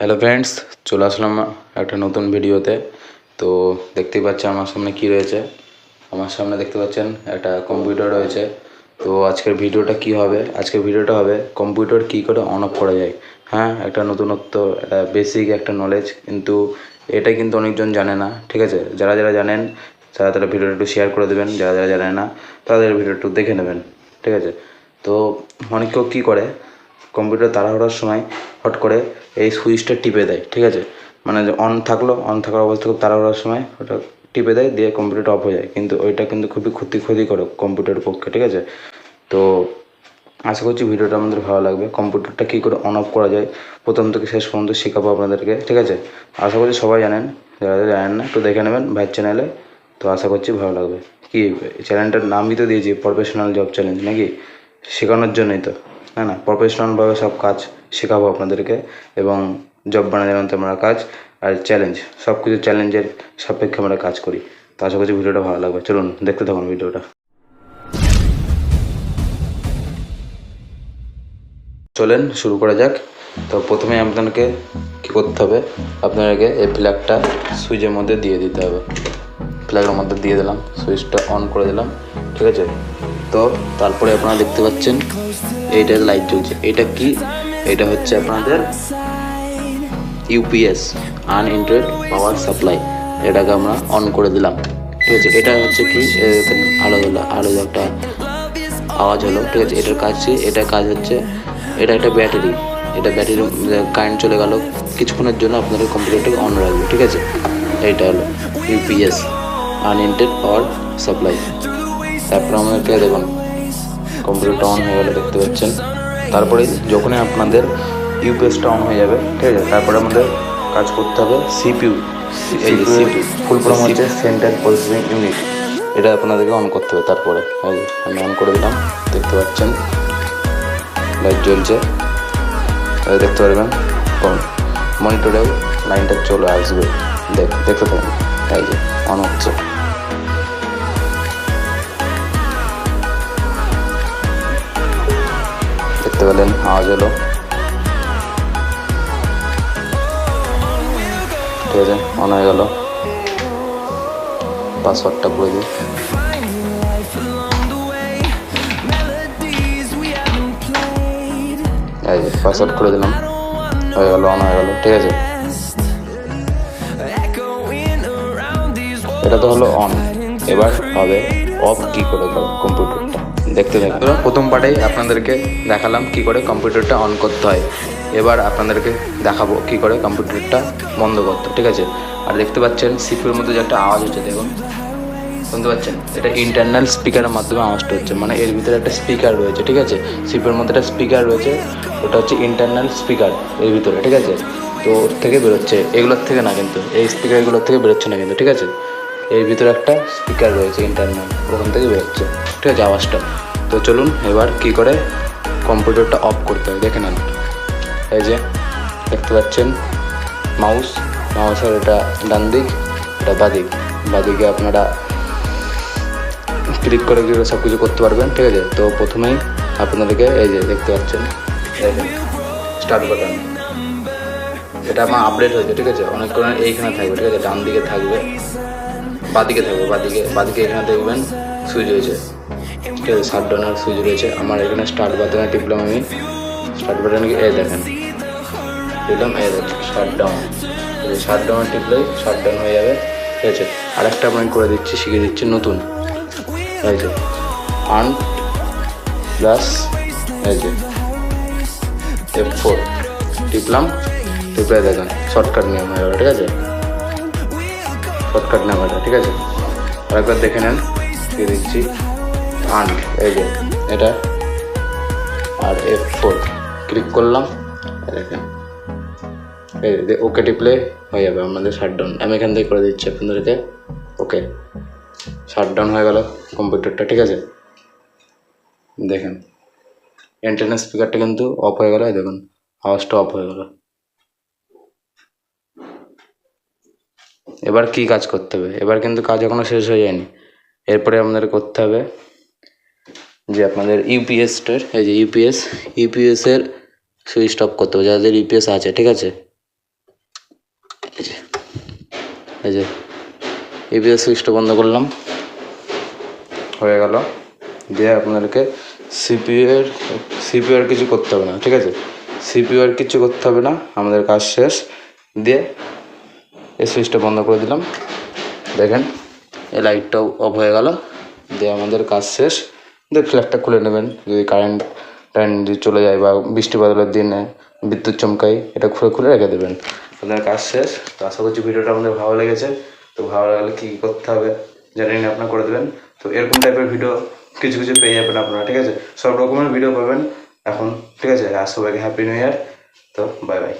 Hello friends, চলে আসলাম একটা নতুন ভিডিওতে। তো দেখতেই পাচ্ছেন আমার সামনে কি রয়েছে। আমার সামনে দেখতে পাচ্ছেন একটা কম্পিউটার রয়েছে। তো আজকের ভিডিওটা কি হবে, আজকের ভিডিওটা হবে কম্পিউটার কি করে অন অফ করা যায়। হ্যাঁ, একটা নতুনত্ব, একটা বেসিক একটা নলেজ, কিন্তু এটা কিন্তু অনেকজন জানে না। ঠিক আছে, যারা যারা জানেন তারা ভিডিওটা একটু শেয়ার করে দেবেন, যারা যারা জানে না তাদের ভিডিও একটু দেখে নেবেন। ঠিক আছে, তো অনেক কেউ কী করে, কম্পিউটার তাড়াহুড়োর সময় হট করে এই সুইচটা টিপে দেয়। ঠিক আছে, মানে অন থাকার অবস্থা খুব তাড়াহুড়োর সময় ওটা টিপে দেয়, দিয়ে কম্পিউটারটা অফ হয়ে যায়, কিন্তু ওইটা কিন্তু খুবই ক্ষতিকর কম্পিউটারের পক্ষে। ঠিক আছে, তো আশা করছি ভিডিওটা আমাদের ভালো লাগবে। কম্পিউটারটা কী করে অন অফ করা যায় প্রথম থেকে শেষ পর্যন্ত শেখাবো আপনাদেরকে। ঠিক আছে, আশা করছি সবাই জানেন, যারা যারা জানেন না একটু দেখে নেবেন ভাইয়ের চ্যানেলে। তো আশা করছি ভালো লাগবে। কি চ্যানেলটার নামই তো দিয়েছি প্রফেশনাল জব চ্যালেঞ্জ, নাকি শেখানোর জন্যই তো, না প্রফেশনালভাবে সব কাজ শেখাবো আপনাদেরকে, এবং জব বানানোর আমরা কাজ আর চ্যালেঞ্জ, সব কিছু চ্যালেঞ্জের সাপেক্ষে আমরা কাজ করি। তো আশা করছি ভিডিওটা ভালো লাগবে। চলুন দেখতে থাকুন ভিডিওটা। চলেন শুরু করা যাক। তো প্রথমে আপনাদেরকে কী করতে হবে, আপনাদেরকে এই প্লাগটা সুইচের মধ্যে দিয়ে দিতে হবে। প্লাগের মধ্যে দিয়ে দিলাম, সুইচটা অন করে দিলাম। ঠিক আছে, তো তারপরে আপনারা দেখতে পাচ্ছেন এইটার লাইট জ্বলছে। এটা কি, এটা হচ্ছে আপনাদের ইউপিএস, আনলিমিটেড পাওয়ার সাপ্লাই। এটাকে আমরা অন করে দিলাম। ঠিক আছে, এটা হচ্ছে কি, আলো একটা আওয়াজ হলো। ঠিক আছে, এটার কাজ হচ্ছে, এটা একটা ব্যাটারি, এটা ব্যাটারি কারেন্ট চলে গেল কিছুক্ষণের জন্য আপনাদের কম্পিউটারটাকে অন রাখবে। ঠিক আছে, এইটা হলো ইউপিএস, আনলিমিটেড পাওয়ার সাপ্লাই। তারপর আমাদেরকে দেখুন কম্পিউটারটা অন হয়ে গেলে দেখতে পাচ্ছেন। তারপরে যখনই আপনাদের ইউপিএসটা অন হয়ে যাবে, ঠিক আছে, তারপরে আমাদের কাজ করতে হবে সিপিইউ। সিপিইউ ফুল ফর্ম হচ্ছে সেন্ট্রাল প্রসেসিং ইউনিট। এটা আপনাদেরকে অন করতে হবে। তারপরে আমি অন করে দিলাম, দেখতে পাচ্ছেন লাইট জ্বলছে, দেখতে পারবেন। মনিটরেও লাইনটা চলে আসবে, দেখতে পাবেন। এই যে অন হচ্ছে, দেখতে পেলেন আওয়াজ হলো। ঠিক আছে, অন হয়ে গেল। পাসওয়ার্ডটা করে দিই। এই যে পাসওয়ার্ড করে দিলাম, হয়ে গেল, অন হয়ে গেল। ঠিক আছে, এটা তো হলো অন। এবার হবে অফ কি করে করো কম্পিউটারটা, দেখতে থাকুন। প্রথম পার্টেই আপনাদেরকে দেখালাম কি করে কম্পিউটারটা অন করতে হয়। এবার আপনাদেরকে দেখাবো কি করে কম্পিউটারটা বন্ধ করতে। ঠিক আছে, আর দেখতে পাচ্ছেন সিপিইউর মধ্যে যে একটা আওয়াজ হচ্ছে, দেখুন শুনতে পাচ্ছেন, এটা ইন্টারনাল স্পিকারের মাধ্যমে আওয়াজটা হচ্ছে, মানে এর ভিতরে একটা স্পিকার রয়েছে। ঠিক আছে, সিপিইউর মধ্যে একটা স্পিকার রয়েছে, ওটা হচ্ছে ইন্টারনাল স্পিকার এর ভিতরে। ঠিক আছে, তো ওর থেকে বেরোচ্ছে, এগুলোর থেকে না, কিন্তু এই স্পিকারগুলোর থেকে বেরোচ্ছে না কিন্তু। ঠিক আছে, এর ভিতরে একটা স্পিকার রয়েছে ইন্টারনাল, ওখান থেকে বেরোচ্ছে। ঠিক আছে আওয়াজটা। তো চলুন এবার কি করে কম্পিউটারটা অফ করতে হয় দেখে নেন। এই যে দেখতে পাচ্ছেন মাউসের এটা ডান দিক, এটা বাদিকে আপনারা ক্লিক করে সব কিছু করতে পারবেন। ঠিক আছে, তো প্রথমেই আপনাদেরকে এই যে দেখতে পাচ্ছেন, দেখেন স্টার্ট বাটন, এটা আমার আপডেট হয়েছে। ঠিক আছে, অনেক করে এইখানে থাকবে। ঠিক আছে, ডান দিকে থাকবে, বাদিকে থাকবে, বাদিকে এখানে দেখবেন সুইচ রয়েছে। ঠিক আছে, শাটডাউনের সুইচ রয়েছে। আমার এখানে স্টার্ট বাটনে টিপলাম, আমি স্টার্ট বাটনে এই দেখেন টিপলাম, এই দেখেন শাটডাউনে টিপলেই শাটডাউন হয়ে যাবে। ঠিক আছে, আরেকটা আপনাকে করে দিচ্ছি, শিখিয়ে দিচ্ছি নতুন। এই যে আন প্লাস, এই যে F4 টিপলে দেখেন শর্টকাট নিয়ম হয়ে গেল। ঠিক আছে, শর্টকাট নিয়ম এটা। ঠিক আছে, আরেকবার দেখে নেন, দিয়ে দিচ্ছি আন, এই যে এটা, আর F4 ক্লিক করলাম, দেখেন এই ওকে টিপলে হয়ে যাবে আমাদের শাটডাউন। আমি এখান থেকে করে দিচ্ছি আপনাদেরকে। ওকে, শাটডাউন হয়ে গেল কম্পিউটারটা। ঠিক আছে, দেখেন ইন্টারনাল স্পিকারটা কিন্তু অফ হয়ে গেল, দেখুন আওয়াজটা অফ হয়ে গেল। এবার কি কাজ করতে হবে, এবার কিন্তু কাজ এখনো শেষ হয়ে যায়নি। এরপরে আপনাদের করতে হবে যে আপনাদের ইউপিএসটার, এই যে ইউপিএসের সুইচ অফ করতে হবে যাদের ইউপিএস আছে। ঠিক আছে, এই যে এবিএস সুইচটা বন্ধ করলাম, হয়ে গেল। দিয়ে আপনাদেরকে সিপিইউ এর কিছু করতে হবে না, ঠিক আছে? সিপিইউ এর কিছু করতে হবে না, আমাদের কাজ শেষ। দিয়ে এই সুইচটা বন্ধ করে দিলাম, দেখেন এই লাইটটাও অফ হয়ে গেল। দিয়ে আমাদের কাজ শেষ। দিয়ে ফ্ল্যাগটা খুলে নেবেন, যদি কারেন্ট যদি চলে যায় বা বৃষ্টি বাদলের দিনে বিদ্যুৎ চমকায়, এটা খুলে রেখে দেবেন, আপনার কাজ শেষ। তো আশা করছি ভিডিওটা আমাদের ভালো লেগেছে। তো ভালো লাগলে কী কী করতে হবে জানি না, আপনার করে দেবেন। তো এরকম টাইপের ভিডিও কিছু কিছু পেয়ে যাবেন আপনারা, ঠিক আছে? সব রকমের ভিডিও পাবেন এখন, ঠিক আছে? আর সবাইকে হ্যাপি নিউ ইয়ার। তো বাই বাই।